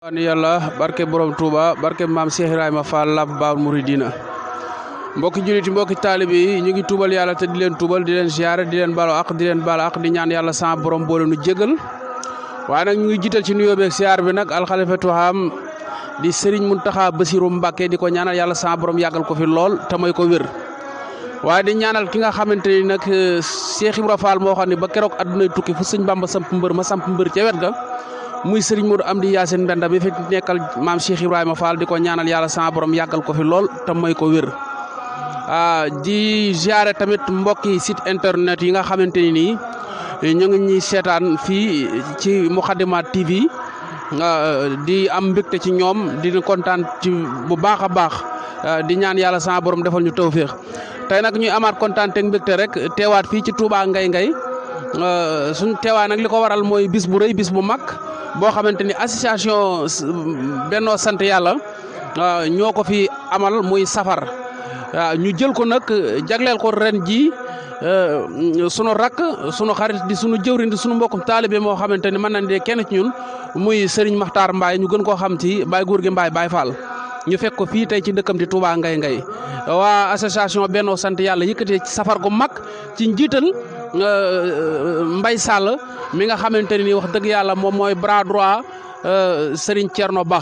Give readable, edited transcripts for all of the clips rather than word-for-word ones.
ani yàlla barke borom Touba barke maam Cheikh Ibrahima Fall Lamp Baabul Mouridina mbokki juliti mbokki taalibe yi ñu ngi tuubal yàlla te di leen tuubal di leen ziyaare di leen balu ak di leen balu ak di ñaan yàlla sa borom boole nu jégal waaye nag ñu ngi jiital ci nuyoo beeg ziyaar bi nag alxalifatu am di Serigne Mountakha Bassirou Mbacké di ko ñaanal yàlla sa borom yàggal ko fi lool te may ko wér waaye di ñaanal ki nga xamante ni nag Cheikh Ibrahima Fall moo xam ne ba keroog addunay tukki fu sëñ Bamba samp mbër ma samp mbër ca wet ga muy Serigne Modou Amdi Yacine Mbenda bi fi nekkal maam Cheikh Ibrahima Fall di ko ñaanal yàlla sa borom yàggal ko fi lool te may ko wér di ziare tamit mbokki site internet yi nga xamante ni nii ñu ngi ñuy seetaan fii ci Moukhaddamatoul TV di am mbégte ci ñoom di kontaan ci bu baax a baax di ñaan yàlla sa borom defal ñu tawféex tey nag ñuy amaat kontaan te mbégte rek teewaat fii ci Touba Ngay suñ teewaay nag li ko waral mooy bis bu rëy bis bu mag boo xamante ni association Benno Sant Yàlla ñoo ko fi amal muy safar ñu jël ko nag jagleel ko ren ji sunu rakk sunu xarit di sunu jëwriñ di sunu mbokkum taalibe moo xamante ni mën nañ de kenn ci ñun muy Serigne Makhtar Mbaye ñu gën koo xam ci Baye Góor gi Mbaye Baye Fall ñu fekk ko fii tey ci dëkkam di Touba Ngay waa association Benno Sant Yàlla yëkkatee ci safar gu mag ci njiital Mbaye Sall mi nga xamante ni wax dëgg yàlla moom mooy bras droit Serigne Thierno Ba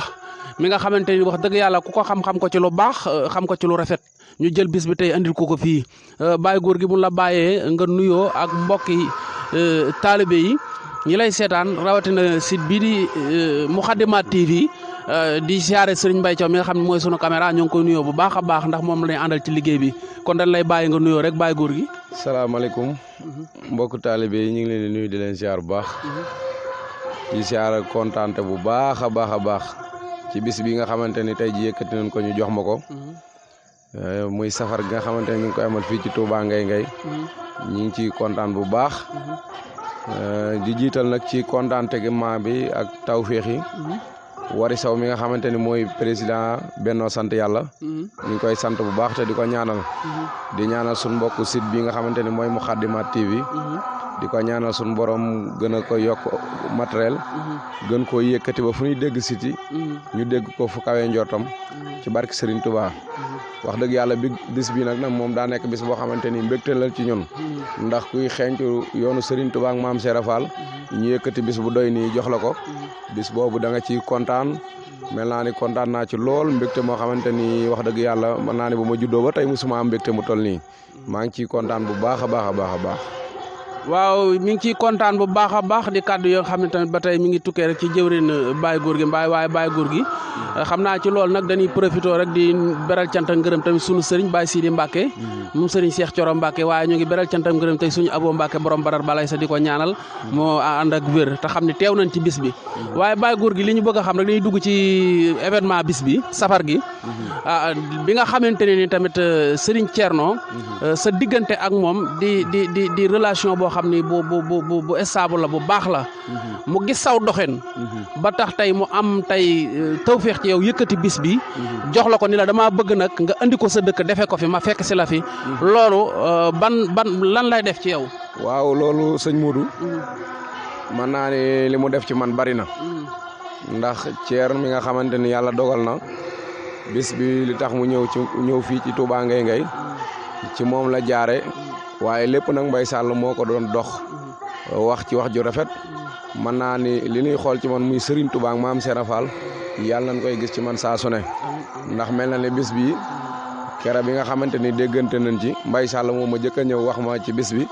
mi nga xamante ni wax dëgg yàlla ku ko xam-xam ko ci lu baax xam ko ci lu rafet ñu jël bis bi tey andil ko fii Baye Góor gi mun la bàyyee nga nuyoo ak mbokki taalibe yi ñi lay seetaan rawatina site bii di Moukhaddamatoul TV di siyaare Serigne Mbaye Thiaw mi nga xam ne mooy sunu caméra ñoo ngi koy nuyoo bu baax a baax ndax moom la ñuy àndal ci liggéey bi kon dañ lay bàyyi nga nuyoo rek Baye Góor gi. salaamaaleykum mbokk taalibe yi ñu ngi leen di nuyu di leen siyaar bu baax di siyaar kontaante bu baax a baax a baax ci bis bi nga xamante ni tey ji yëkkati nañ ko ñu jox ma ko muy safar gi nga xamante ni ñu ngi koy amal fii ci Touba Ngay ñu ngi ci kontaan bu baax di jiital nag ci kontaante gi maa bi ak tawféex yi Wari Sow mi nga xamante ni mooy président Benno Sant Yàlla ñu ngi koy sant bu baax te di ko ñaanal di ñaanal suñ mbokk site bi nga xamante ni mooy Moukhaddamatoul TV di ko ñaanal suñ borom gën a ko yokk matériel gën koo yëkkati ba fu ñuy dégg site yi ñu dégg ko fu kawee njortam ci barke Serigne Touba wax dëgg yàlla bi bis bi nag moom daa nekk bis boo xamante ni mbégte la ci ñun ndax kuy xeeñcu yoonu Serigne Touba ak maam Cheikh Fall ñu yëkkati bis bu doy nii jox la ko bis boobu da nga ci kontaan mel naa ni kontaan naa ci lool mbégte moo xamante ni wax dëgg yàlla mën naa ni bu ma juddoo ba tey musuma am mbégte mu toll nii maa ngi ciy kontaan bu baax a baax a baax a baax. waaw mi ngi ciy kontaan bu baax a baax di kàddu yoo xam ne tamit ba tey mi ngi tukkee rek ci jëwrin Baye Góor gi Mbaye waaye Baye Góor gi xam naa ci loolu nag dañuy profité rek di beral cant ak ngërëm tamit sunu sëriñ Baye Sidi Mbacké moom sëriñ Cheikh Thioro Mbacké waaye ñu ngi beral cant ak ngërëm tey suñu Abo Mbacké borom Badar balay sa di ko ñaanal moo ànd ak wér te xam ne teew nañ ci bis bi waaye Baye Góor gi li ñu bëgg a xam rek dañuy dugg ci événement bis bi safar gi bi nga xamante ne ni tamit Serigne Thierno sa diggante ak moom di relation boo xam ni bu stable la bu baax la mu gis saw doxin ba tax tey mu am tey tawféex ci yow yëkkati bis bi jox la ko ni la dama bëgg nag nga andi ko sa dëkk defee ko fi ma fekk si la fi loolu ban lan lay def ci yow. waaw loolu sëñ Modou mën naa ne li mu def ci man bari na ndax Thierno mi nga xamante ni yàlla dogal na bis bi li tax mu ñëw fii ci Touba Ngay ci moom la jaare waaye lépp nag Mbaye Sall moo ko doon dox wax ci wax ju rafet mën naa ni li ñuy xool ci man muy Serigne Touba ak maam Cheikh Fall yàlla nañ koy gis ci man saa su ne ndax mel na ne bis bi kera bi nga xamante ni déggante nañ ci Mbaye Sall moom ma jëkk a ñëw wax ma ci bis bi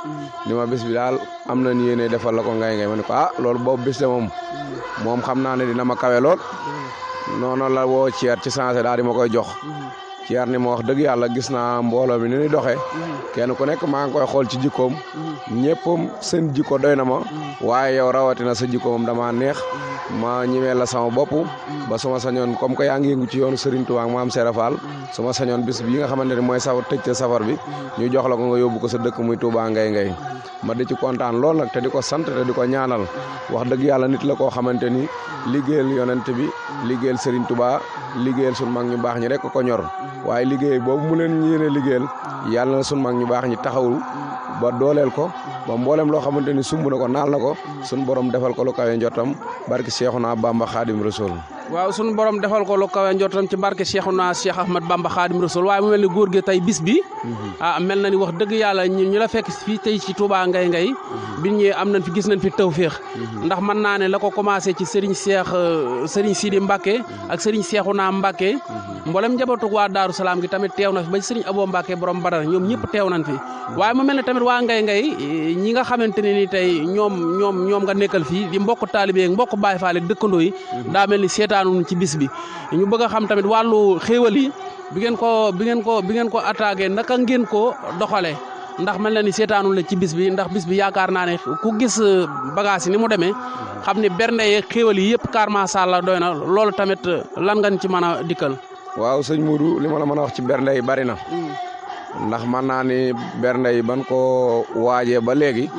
ni ma bis bi daal am nañ yéene defal la ko ngay ma ne ko loolu boobu bis de moom xam naa ne dina ma kawe lool noonu la woo Thier ci sensé daal di ma koy jox Thier ni ma wax dëgg yàlla gis naa mbooloo mi ni ñuy doxee kenn ku nekk maa ngi koy xool ci jikkoom ñëppam seen jikko doy na ma waaye yow rawatina sa jikko moom dama neex ma ñimee la sama bopp ba suma sañoon comme que yaa ngi yëngu ci yoonu Serigne Touba ak maam Cheikh Fall suma sañoon bis bi nga xamante ni mooy tëj safar bi ñu jox la ko nga yóbbu ko sa dëkk muy Touba Ngay ma di ci kontaan lool nag te di ko sant te di ko ñaanal wax dëgg yàlla nit la koo xamante ni liggéeyal yonent bi liggéeyal Serigne Touba liggéeyal sun mag ñu baax ñi rek ko ñor waaye liggéey boobu mu leen yéene liggéeyal yàlla na sun mag ñu baax ñi taxawul ba dooleel ko ba mboolem loo xamante ni sumb na ko naal na ko suñu borom defal ko lu kawe njottam barki Seexuna Bamba Xaadim Rasul. waaw sunu borom defal ko lu kawe njortam ci barke Cheikhouna Cheikh Ahmad Bamba Khadim Rasoul waaye mu mel ni góor gi tey bis bi mel na ni wax dëgg yàlla ñu la fekk fii tey ci Touba Ngay Ngay bi ñëwee am nañ fi gis nañ fi tawféex ndax mën naa ne la ko commencé ci Serigne Sidi Mbacke ak Serigne Cheikhouna Mbacke mboolem njabootu waa Daaru Salaam gi tamit teew na fi ba Serigne Abo Mbacke borom Badar ñoom ñëpp teew nañ fi waaye mu mel ne tamit waa Ngay Ngay ñi nga xamante ne ni tey ñoom nga nekkal fii di mbokk taalibe mbokk Baay Faal ak dëkkandoo yi daa mel ni ci bis bi ñu bëgg a xam tamit wàllu xéewal yi bi ngeen ko attaqué naka ngeen ko doxalee ndax mel na ni seetaanul la ci bis bi ndax bis bi yaakaar naa ne ku gis bagage yi ni mu demee xam ne bernde yi xéewal yi yëpp car macha Allah doy na loolu tamit lan nga ci mën a dikkal. waaw sëñ Modou li ma la mën a wax ci bernde yi bari na ndax mën naa ni bernde yi ban ko waajee ba léegi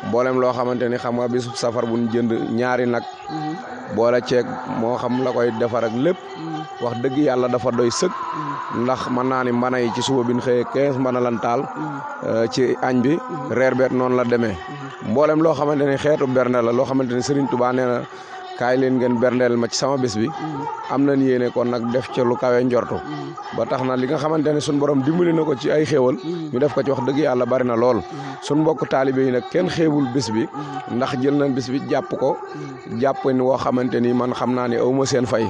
mboolem loo xamante ni xam nga bisu safar bu ñu jënd ñaari nag boole ceeg moo xam la koy defar ak lépp wax dëgg yàlla dafa doy sëg ndax mën naa ni mbana yi ci suba bi ñu xëyee 15 mbana lan taal ci añ bi reer beet noonu la demee mboolem loo xamante ni xeetu bernde la loo xamante ni Serigne Touba nee na kaay leen ngeen berndeel ma ci sama bés bi am nañ yéene kon nag def ca lu kawe njortu ba tax na li nga xamante ne suñ borom dimbali na ko ci ay xéewal ñu def ko ci wax dëgg yàlla bari na lool suñ mbokk taalibe yi nag kenn xeebul bés bi ndax jël nañ bés bi jàpp ko jàpp ni woo xamante ni man xam naa ne awma seen fay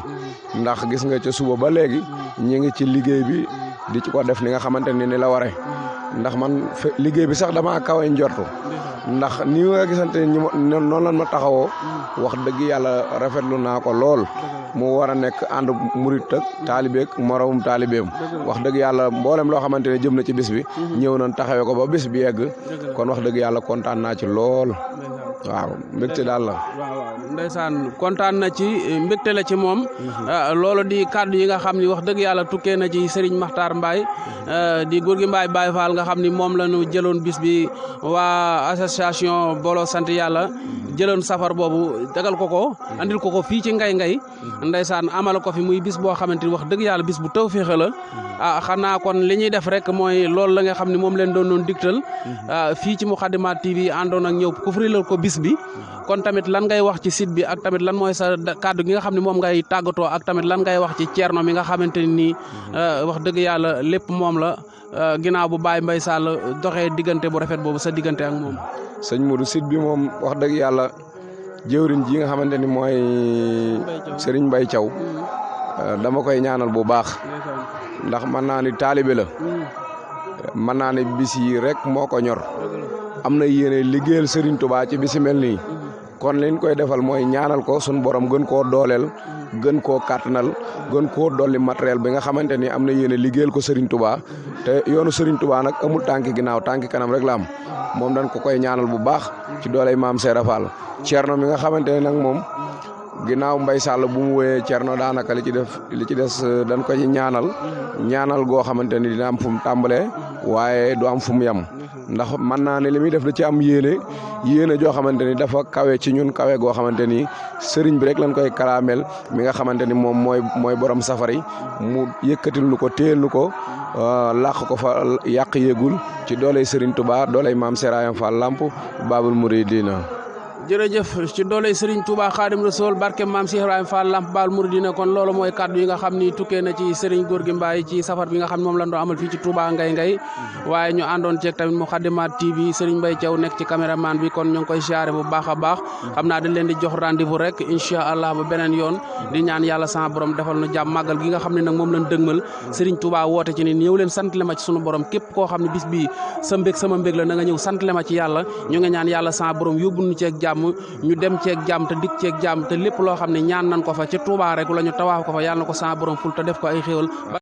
ndax gis nga ca suba ba léegi ñi ngi ci liggéey bi di ci ko def ni nga xamante ni la ware ndax man liggéey bi sax dama kawe njortu ndax ni nga gisante ni noonu lan ma taxawoo wax dëgg yàlla rafetlu naa ko lool mu war a nekk ànd murit ak taalibeek moromum taalibeem wax dëgg yàlla mboolem loo xamante ne jëm na ci bis bi ñëw nañ taxawee ko ba bis bi yegg kon wax dëgg yàlla kontaan naa ci lool waaw mbégte daal la. waaw ndeysaan kontaan na ci mbégte la ci moom loolu di kàddu yi nga xam ni wax dëgg yàlla tukkee na ci Serigne Makhtar Mbaye di góor gi Mbaye Baye Fall nga xam ni moom la ñu jëloon bis bi waa association Booloo sant yàlla jëloon safar boobu tegal ko andil ko fii ci Ngay Ngay ndeysaan amal ko fi muy bis boo xamante ni wax dëgg yàlla bis bu tawféex la xanaa kon li ñuy def rek mooy loolu la nga xam ne moom leen doon digtal fii ci Moukhaddamatoul TV àndoon ak ñëw couvrir ko bis bi kon tamit lan ngay wax ci site bi ak tamit lan mooy sa kàddu gi nga xam ne moom ngay tàggatoo ak tamit lan ngay wax ci Thierno mi nga xamante ni wax dëgg yàlla lépp moom la ginnaaw bu Baye Mbaye Sall doxee diggante bu rafet boobu sa diggante ak moom. sëñ Modou site bi moom wax dëgg yàlla jëwriñ ji nga xamante ni mooy Serigne Mbaye Thiaw dama koy ñaanal bu baax ndax mën naa ni taalibe la mën naa ni bis yi rek moo ko ñor am na yéene liggéeyal Serigne Touba ci bisi mel nii kon liñ koy defal mooy ñaanal ko sun borom gën koo dooleel gën koo kàttanal gën koo dolli matériel bi nga xamante ni am na yéene liggéeyal ko Serigne Touba te yoonu Serigne Touba nag amul tànki ginnaaw tànki kanam rek la am moom dañ ko koy ñaanal bu baax ci dooley maam Serap Fall Thierno mi nga xamante ne nag moom ginnaaw Mbaye Sall bu mu wéyee Thierno daanaka li ci des dañ koy ñaanal goo xamante ni dina am fu mu tàmbalee waaye du am fu mu yem ndax mën naa ne li muy def da ci am yéene joo xamante ni dafa kawe ci ñun kawe goo xamante ni sëriñ bi rek lañ koy karaamel mi nga xamante ni moom mooy borom safari mu yëkkatil nu ko téel nu ko làq ko fa yàq yéegul ci dooley Serigne Touba dooley maam Serayam Fall Lamp Babul Mouridina. jërëjëf ci dooley Serigne Touba Khadim Rasoul barke maam Cheikh Ibrahima Fall Lamp Babul Mouridina kon loolu mooy kaddu yi nga xam ni tukkee na ci Serigne Gorgui Mbaye ci safar bi nga xam ne moom lañ doon amal fii ci Touba Ngay Ngay waaye ñu àndoon ceeg tamit Moukhaddamatoul TV Serigne Mbaye Thiaw nekk ci caméraman bi kon ñu ngi koy siyaare bu baax a baax xam naa dañ leen di jox rendez-vous rek incha allah ba beneen yoon di ñaan yàlla sama borom defal nu jàmm màggal gi nga xam ne nag moom lañ dëgmal Serigne Touba woote ci ni ñëw leen sant le ma ci sunu borom képp koo xam ne bis bi sa mbég sama mbég la na nga ñëw sant le ma ci yàlla ñu nga ñaan yàlla sama borom yóbbu nu ceeg jàmm ñu dem ceeg jàmm te dikk ceeg jàmm te lépp loo xam ne ñaan nañ ko fa ci Touba rek la ñu tawaaf ko fa yàlla na ko sama borom ful te def ko ay xéewal